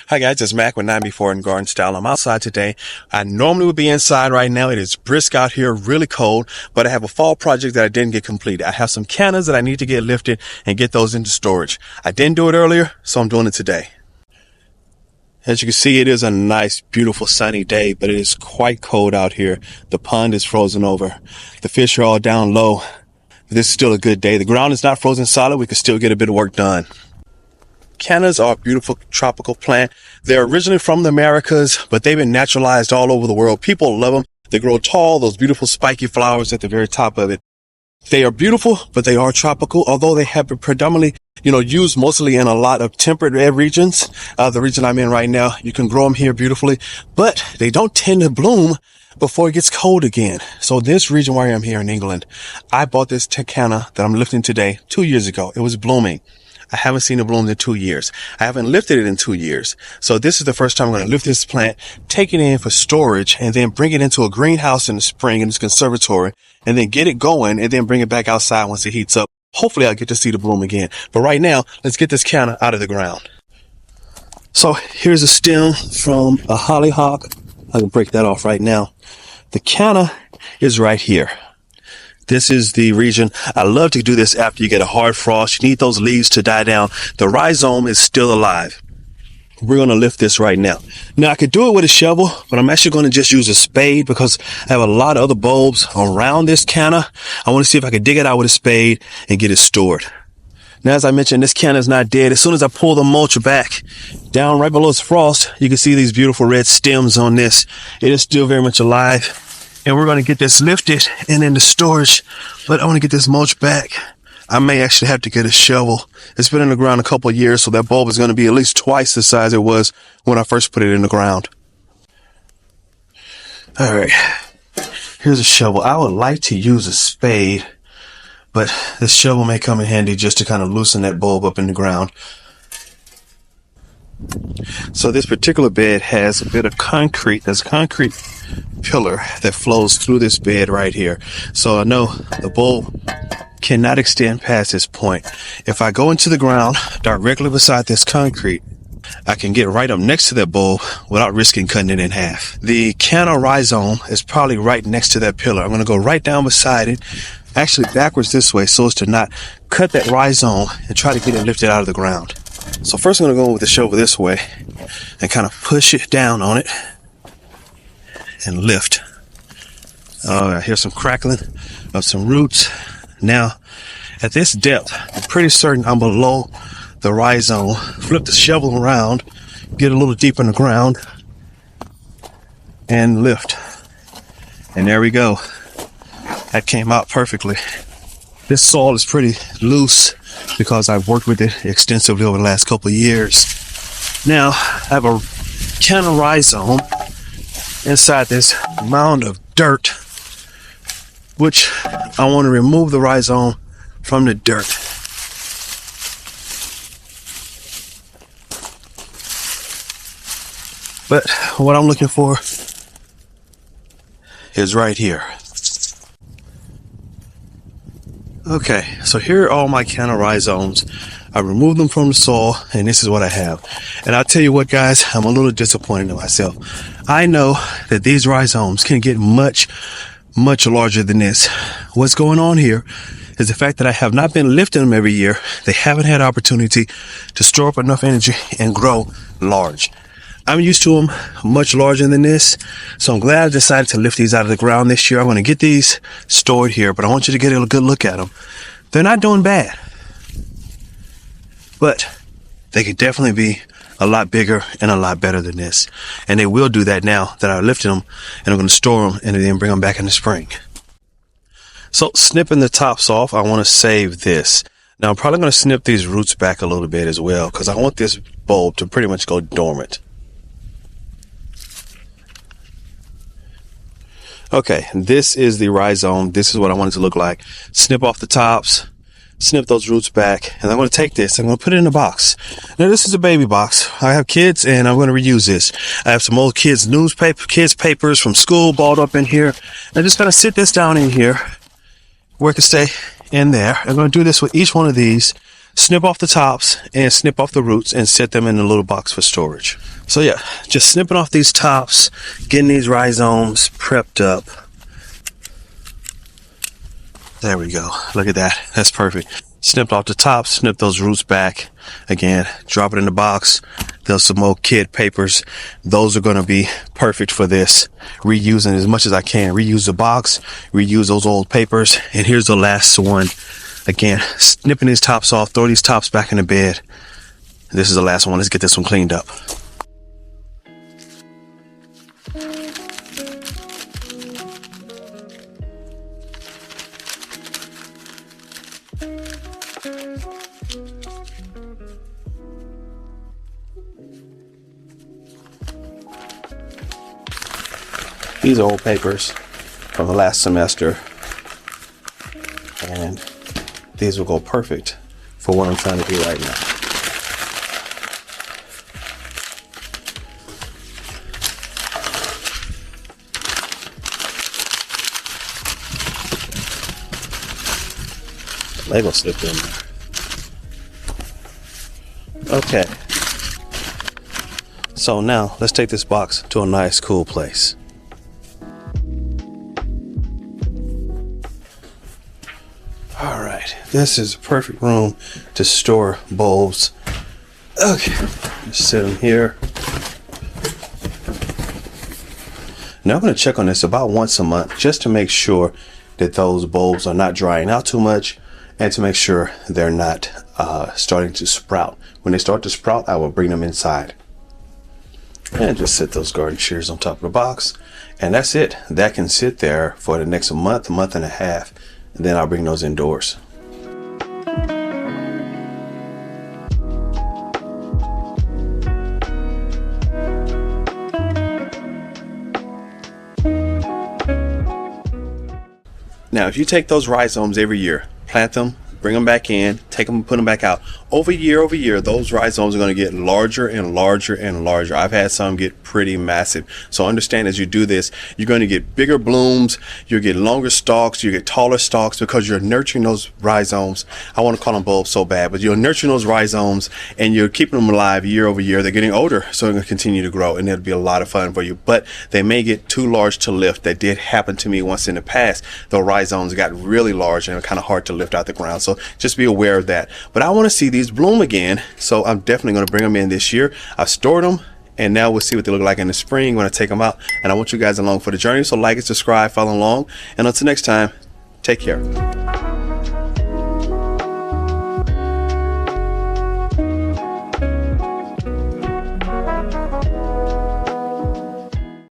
Hi guys, it's Mac with 9B4 and Garden Style. I'm outside today. I normally would be inside right now. It is brisk out here, really cold, but I have a fall project that I didn't get completed. I have some cannas that I need to get lifted and get those into storage. I didn't do it earlier, so I'm doing it today. As you can see, it is a nice, beautiful sunny day, but it is quite cold out here. The pond is frozen over. The fish are all down low. This is still a good day. The ground is not frozen solid. We can still get a bit of work done. Cannas are a beautiful tropical plant. They're originally from the Americas, but they've been naturalized all over the world. People love them. They grow tall, those beautiful spiky flowers at the very top of it. They are beautiful, but they are tropical, although they have been predominantly, used mostly in a lot of temperate regions. The region I'm in right now, you can grow them here beautifully, but they don't tend to bloom before it gets cold again. So this region where I am here in England, I bought this canna that I'm lifting today 2 years ago. It was blooming. I haven't seen it bloom in 2 years. I haven't lifted it in 2 years. So this is the first time I'm going to lift this plant, take it in for storage, and then bring it into a greenhouse in the spring in this conservatory, and then get it going, and then bring it back outside once it heats up. Hopefully I'll get to see the bloom again. But right now, let's get this canna out of the ground. So here's a stem from a hollyhock. I can break that off right now. The canna is right here. This is the region. I love to do this after you get a hard frost. You need those leaves to die down. The rhizome is still alive. We're going to lift this right now. Now, I could do it with a shovel, but I'm actually going to just use a spade because I have a lot of other bulbs around this canna. I want to see if I can dig it out with a spade and get it stored. Now, as I mentioned, this canna is not dead. As soon as I pull the mulch back down right below its frost, you can see these beautiful red stems on this. It is still very much alive. And we're going to get this lifted and into storage, but I want to get this mulch back. I may actually have to get a shovel. It's been in the ground a couple of years, so that bulb is going to be at least twice the size it was when I first put it in the ground. All right, here's a shovel. I would like to use a spade, but this shovel may come in handy just to kind of loosen that bulb up in the ground. So this particular bed has a bit of concrete. There's a concrete pillar that flows through this bed right here. So I know the bulb cannot extend past this point. If I go into the ground directly beside this concrete, I can get right up next to that bulb without risking cutting it in half. The canna rhizome is probably right next to that pillar. I'm going to go right down beside it, actually backwards this way so as to not cut that rhizome and try to get it lifted out of the ground. So first I'm going to go with the shovel this way and kind of push it down on it and lift. I hear some crackling of some roots. Now, at this depth, I'm pretty certain I'm below the rhizome. Flip the shovel around, get a little deeper in the ground, and lift. And there we go. That came out perfectly. This soil is pretty loose because I've worked with it extensively over the last couple of years. Now, I have a canna rhizome inside this mound of dirt, which I want to remove the rhizome from the dirt. But what I'm looking for is right here. Okay, so here are all my canna rhizomes. I removed them from the soil, and this is what I have. And I'll tell you what, guys, I'm a little disappointed in myself. I know that these rhizomes can get much, much larger than this. What's going on here is the fact that I have not been lifting them every year. They haven't had opportunity to store up enough energy and grow large. I'm used to them much larger than this, so I'm glad I decided to lift these out of the ground this year. I'm going to get these stored here, but I want you to get a good look at them. They're not doing bad, but they could definitely be a lot bigger and a lot better than this. And they will do that now that I lifted them, and I'm going to store them and then bring them back in the spring. So snipping the tops off, I want to save this. Now I'm probably going to snip these roots back a little bit as well because I want this bulb to pretty much go dormant. Okay, this is the rhizome. This is what I want it to look like. Snip off the tops, snip those roots back, and I'm going to take this. I'm going to put it in a box. Now, this is a baby box. I have kids, and I'm going to reuse this. I have some old kids' papers from school balled up in here. I'm just going to sit this down in here where it can stay in there. I'm going to do this with each one of these snip off the tops and snip off the roots and set them in a little box for storage. So yeah, just snipping off these tops, getting these rhizomes prepped up. There we go. Look at that. That's perfect. Snipped off the tops, snip those roots back. Again, drop it in the box. There's some more kid papers. Those are going to be perfect for this. Reusing as much as I can. Reuse the box, reuse those old papers. And here's the last one. Again, snipping these tops off, throw these tops back in the bed. This is the last one. Let's get this one cleaned up. These are old papers from the last semester, and these will go perfect for what I'm trying to do right now. Lego slipped in there. Okay. So now let's take this box to a nice cool place. All right, this is a perfect room to store bulbs. Okay, just sit them here. Now I'm going to check on this about once a month just to make sure that those bulbs are not drying out too much and to make sure they're not starting to sprout. When they start to sprout, I will bring them inside. And just set those garden shears on top of the box. And that's it. That can sit there for the next month and a half. And then I'll bring those indoors. Now, if you take those rhizomes every year, plant them, bring them back in, take them and put them back out. Over year, those rhizomes are going to get larger and larger and larger. I've had some get pretty massive. So understand as you do this, you're going to get bigger blooms, you'll get longer stalks, you get taller stalks because you're nurturing those rhizomes. I want to call them bulbs so bad, but you're nurturing those rhizomes and you're keeping them alive year over year. They're getting older, so they're going to continue to grow, and it'll be a lot of fun for you. But they may get too large to lift. That did happen to me once in the past. The rhizomes got really large and kind of hard to lift out the ground. So just be aware of that. But I want to see these bloom again, so I'm definitely going to bring them in this year. I've stored them, and now we'll see what they look like in the spring when I take them out. And I want you guys along for the journey, so like and subscribe, follow along, and until next time, take care.